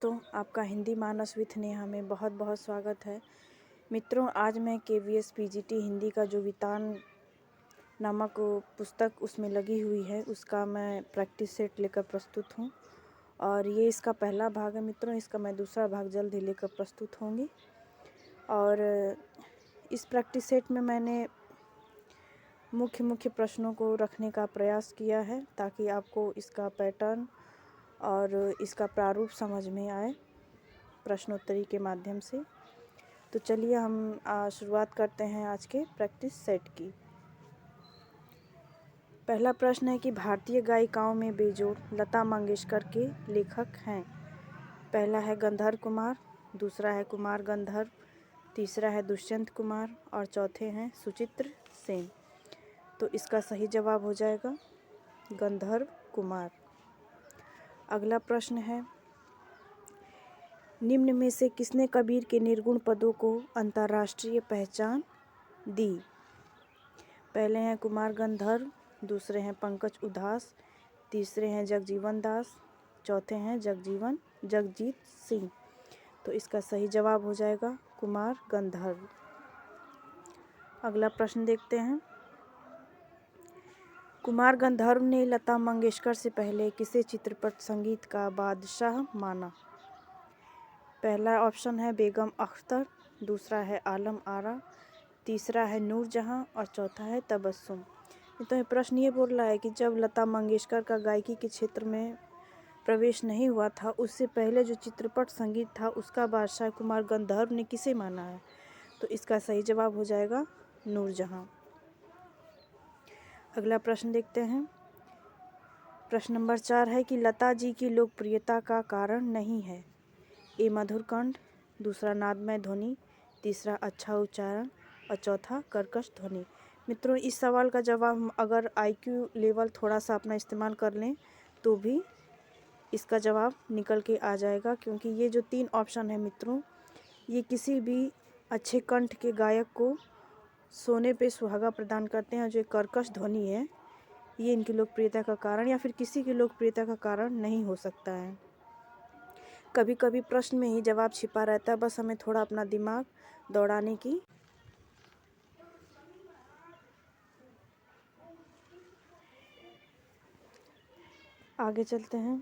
तो आपका हिंदी मानस विथ नेहा में बहुत बहुत स्वागत है। मित्रों, आज मैं KVS PGT हिंदी का जो वितान नामक पुस्तक उसमें लगी हुई है उसका मैं प्रैक्टिस सेट लेकर प्रस्तुत हूँ और ये इसका पहला भाग है। मित्रों, इसका मैं दूसरा भाग जल्द ही लेकर प्रस्तुत होंगी। और इस प्रैक्टिस सेट में मैंने मुख्य प्रश्नों को रखने का प्रयास किया है ताकि आपको इसका पैटर्न और इसका प्रारूप समझ में आए प्रश्नोत्तरी के माध्यम से। तो चलिए हम शुरुआत करते हैं आज के प्रैक्टिस सेट की। पहला प्रश्न है कि भारतीय गायिकाओं में बेजोड़ लता मंगेशकर के लेखक हैं। पहला है गंधर्व कुमार, दूसरा है कुमार गंधर्व, तीसरा है दुष्यंत कुमार और चौथे हैं सुचित्र सेन। तो इसका सही जवाब हो जाएगा गंधर्व कुमार। अगला प्रश्न है, निम्न में से किसने कबीर के निर्गुण पदों को अंतर्राष्ट्रीय पहचान दी? पहले हैं कुमार गंधर्व, दूसरे हैं पंकज उधास, तीसरे हैं जगजीवन दास, चौथे हैं जगजीत सिंह। तो इसका सही जवाब हो जाएगा कुमार गंधर्व। अगला प्रश्न देखते हैं, कुमार गंधर्व ने लता मंगेशकर से पहले किसे चित्रपट संगीत का बादशाह माना? पहला ऑप्शन है बेगम अख्तर, दूसरा है आलम आरा, तीसरा है नूरजहां और चौथा है तबस्सुम। तो ये प्रश्न ये बोल रहा है कि जब लता मंगेशकर का गायकी के क्षेत्र में प्रवेश नहीं हुआ था, उससे पहले जो चित्रपट संगीत था उसका बादशाह कुमार गंधर्व ने किसे माना है? तो इसका सही जवाब हो जाएगा नूरजहां। अगला प्रश्न देखते हैं, प्रश्न नंबर 4 है कि लता जी की लोकप्रियता का कारण नहीं है। ए मधुर कंठ, दूसरा नादमय ध्वनि, तीसरा अच्छा उच्चारण और चौथा कर्कश ध्वनि। मित्रों, इस सवाल का जवाब हम अगर IQ लेवल थोड़ा सा अपना इस्तेमाल कर लें तो भी इसका जवाब निकल के आ जाएगा, क्योंकि ये जो 3 ऑप्शन है मित्रों, ये किसी भी अच्छे कंठ के गायक को सोने पे सुहागा प्रदान करते हैं। जो कर्कश ध्वनि है ये इनकी लोकप्रियता का कारण या फिर किसी की लोकप्रियता का कारण नहीं हो सकता है। कभी कभी प्रश्न में ही जवाब छिपा रहता है, बस हमें थोड़ा अपना दिमाग दौड़ाने की आगे चलते हैं।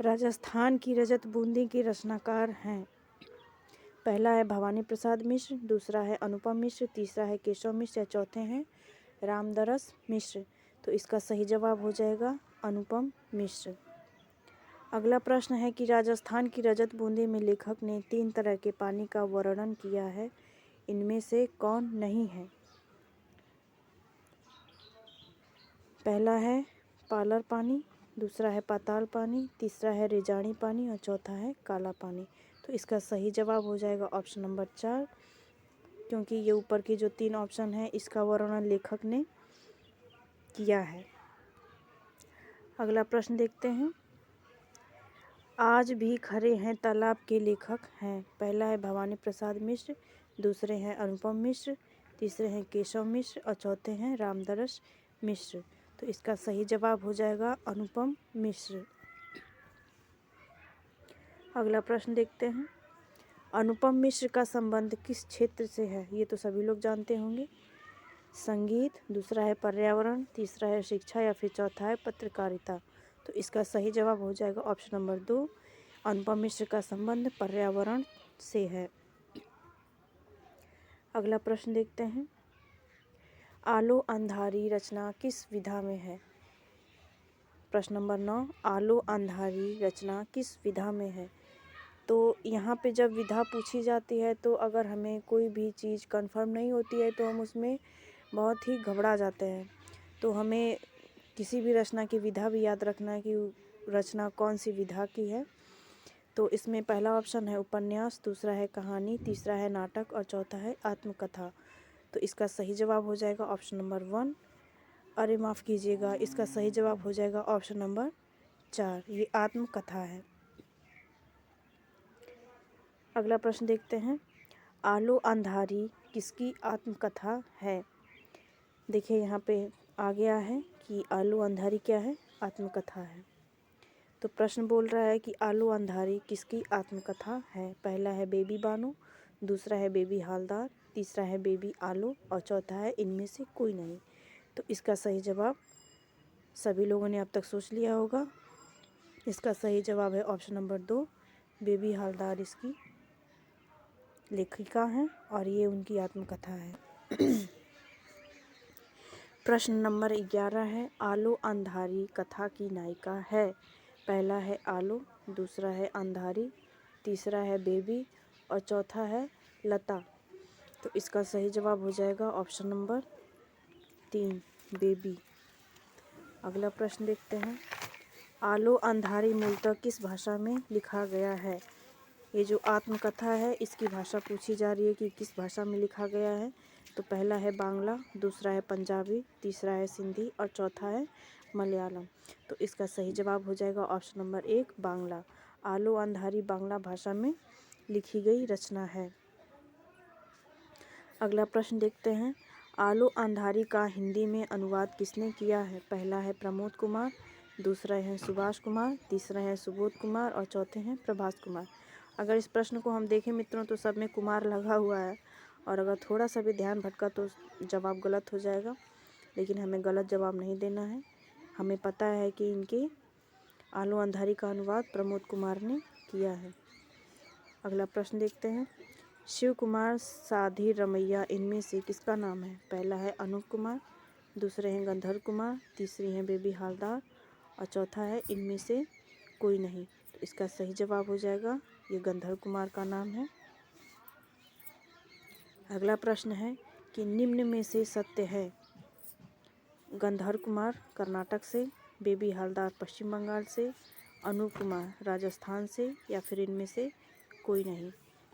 राजस्थान की रजत बूंदी की रचनाकार हैं। पहला है भवानी प्रसाद मिश्र, दूसरा है अनुपम मिश्र, तीसरा है केशव मिश्र या चौथे हैं रामदरस मिश्र। तो इसका सही जवाब हो जाएगा अनुपम मिश्र। अगला प्रश्न है कि राजस्थान की रजत बूंदी में लेखक ने 3 तरह के पानी का वर्णन किया है, इनमें से कौन नहीं है? पहला है पालर पानी, दूसरा है पाताल पानी, तीसरा है रेजानी पानी और चौथा है काला पानी। तो इसका सही जवाब हो जाएगा ऑप्शन नंबर 4, क्योंकि ये ऊपर की जो 3 ऑप्शन है इसका वर्णन लेखक ने किया है। अगला प्रश्न देखते हैं, आज भी खरे हैं तालाब के लेखक हैं। पहला है भवानी प्रसाद मिश्र, दूसरे हैं अनुपम मिश्र, तीसरे हैं केशव मिश्र और चौथे हैं रामदरस मिश्र। तो इसका सही जवाब हो जाएगा अनुपम मिश्र। अगला प्रश्न देखते हैं, अनुपम मिश्र का संबंध किस क्षेत्र से है? ये तो सभी लोग जानते होंगे। संगीत, दूसरा है पर्यावरण, तीसरा है शिक्षा या फिर चौथा है पत्रकारिता। तो इसका सही जवाब हो जाएगा ऑप्शन नंबर 2, अनुपम मिश्र का संबंध पर्यावरण से है। अगला प्रश्न देखते हैं, आलो अंधारी रचना किस विधा में है? प्रश्न नंबर 9, आलो अंधारी रचना किस विधा में है? तो यहाँ पे जब विधा पूछी जाती है तो अगर हमें कोई भी चीज़ कंफर्म नहीं होती है तो हम उसमें बहुत ही घबरा जाते हैं। तो हमें किसी भी रचना की विधा भी याद रखना है कि रचना कौन सी विधा की है। तो इसमें पहला ऑप्शन है उपन्यास, दूसरा है कहानी, तीसरा है नाटक और चौथा है आत्मकथा। तो इसका सही जवाब हो जाएगा ऑप्शन नंबर 1। अरे माफ़ कीजिएगा, इसका सही जवाब हो जाएगा ऑप्शन नंबर 4, ये आत्मकथा है। अगला प्रश्न देखते हैं, आलो अंधारी किसकी आत्मकथा है? देखिए यहाँ पे आ गया है कि आलो अंधारी क्या है? आत्मकथा है। तो प्रश्न बोल रहा है कि आलू अंधारी किसकी आत्मकथा है। पहला है बेबी बानो, दूसरा है बेबी हालदार, तीसरा है बेबी आलू और चौथा है इनमें से कोई नहीं। तो इसका सही जवाब सभी लोगों ने अब तक सोच लिया होगा। इसका सही जवाब है ऑप्शन नंबर 2, बेबी हालदार इसकी लेखिका हैं और ये उनकी आत्मकथा है। प्रश्न नंबर 11 है, आलो अंधारी कथा की नायिका है। पहला है आलो, दूसरा है अंधारी, तीसरा है बेबी और चौथा है लता। तो इसका सही जवाब हो जाएगा ऑप्शन नंबर 3, बेबी। अगला प्रश्न देखते हैं, आलो अंधारी मूलतः किस भाषा में लिखा गया है। ये जो आत्मकथा है इसकी भाषा पूछी जा रही है कि किस भाषा में लिखा गया है। तो पहला है बांग्ला, दूसरा है पंजाबी, तीसरा है सिंधी और चौथा है मलयालम। तो इसका सही जवाब हो जाएगा ऑप्शन नंबर 1, बांग्ला। आलो अंधारी बांग्ला भाषा में लिखी गई रचना है। अगला प्रश्न देखते हैं, आलो अंधारी का हिंदी में अनुवाद किसने किया है। पहला है प्रमोद कुमार, दूसरा है सुभाष कुमार, तीसरा है सुबोध कुमार और चौथे हैं प्रभास कुमार। अगर इस प्रश्न को हम देखें मित्रों तो सब में कुमार लगा हुआ है और अगर थोड़ा सा भी ध्यान भटका तो जवाब गलत हो जाएगा, लेकिन हमें गलत जवाब नहीं देना है। हमें पता है कि इनके आलो अंधारी का अनुवाद प्रमोद कुमार ने किया है। अगला प्रश्न देखते हैं, शिव कुमार साधी रमैया इनमें से किसका नाम है। पहला है अनूप कुमार, दूसरे हैं गंधर्व कुमार, तीसरी हैं बेबी हालदार और चौथा है इनमें से कोई नहीं। तो इसका सही जवाब हो जाएगा, ये गंधर्व कुमार का नाम है। अगला प्रश्न है कि निम्न में से सत्य है। गंधर्व कुमार कर्नाटक से, बेबी हालदार पश्चिम बंगाल से, अनूप कुमार राजस्थान से या फिर इनमें से कोई नहीं।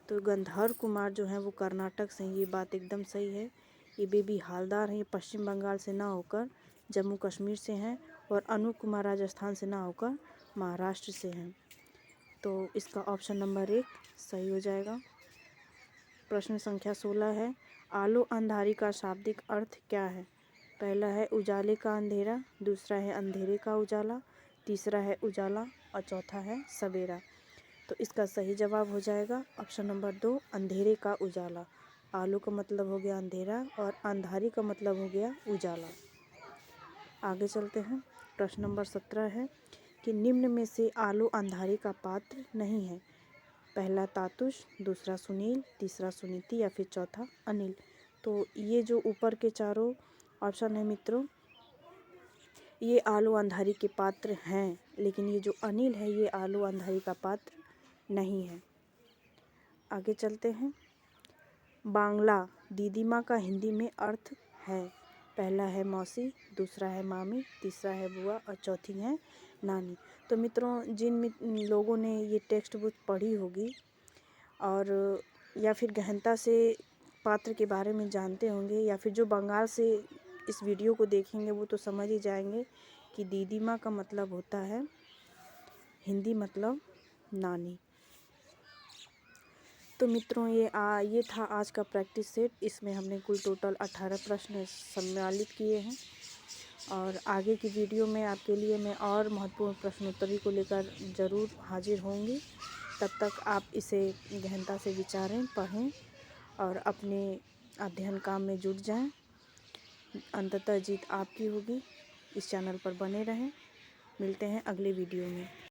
तो गंधर्व कुमार जो है वो कर्नाटक से हैं, ये बात एकदम सही है। ये बेबी हालदार हैं, ये पश्चिम बंगाल से ना होकर जम्मू कश्मीर से हैं और अनूप कुमार राजस्थान से ना होकर महाराष्ट्र से हैं। तो इसका ऑप्शन नंबर 1 सही हो जाएगा। प्रश्न संख्या 16 है, आलो अंधारी का शाब्दिक अर्थ क्या है। पहला है उजाले का अंधेरा, दूसरा है अंधेरे का उजाला, तीसरा है उजाला और चौथा है सवेरा। तो इसका सही जवाब हो जाएगा ऑप्शन नंबर 2, अंधेरे का उजाला। आलो का मतलब हो गया अंधेरा और अंधारी का मतलब हो गया उजाला। आगे चलते हैं, प्रश्न नंबर 17 है कि निम्न में से आलो अंधारी का पात्र नहीं है। पहला तातुश, दूसरा सुनील, तीसरा सुनीति या फिर चौथा अनिल। तो ये जो ऊपर के चारों ऑप्शन है मित्रों, ये आलो अंधारी के पात्र हैं, लेकिन ये जो अनिल है ये आलो अंधारी का पात्र नहीं है। आगे चलते हैं, बांग्ला दीदी माँ का हिंदी में अर्थ है। पहला है मौसी, दूसरा है मामी, तीसरा है बुआ और चौथी है नानी। तो मित्रों जिन लोगों ने ये टेक्स्ट बुक पढ़ी होगी और या फिर गहनता से पात्र के बारे में जानते होंगे या फिर जो बंगाल से इस वीडियो को देखेंगे वो तो समझ ही जाएंगे कि दीदी माँ का मतलब होता है हिंदी मतलब नानी। तो मित्रों ये था आज का प्रैक्टिस सेट। इसमें हमने कुल टोटल 18 प्रश्न सम्मिलित किए हैं और आगे की वीडियो में आपके लिए मैं और महत्वपूर्ण प्रश्नोत्तरी को लेकर ज़रूर हाजिर होंगी। तब तक आप इसे गहनता से विचारें, पढ़ें और अपने अध्ययन काम में जुट जाएं। अंततः जीत आपकी होगी। इस चैनल पर बने रहें। मिलते हैं अगले वीडियो में।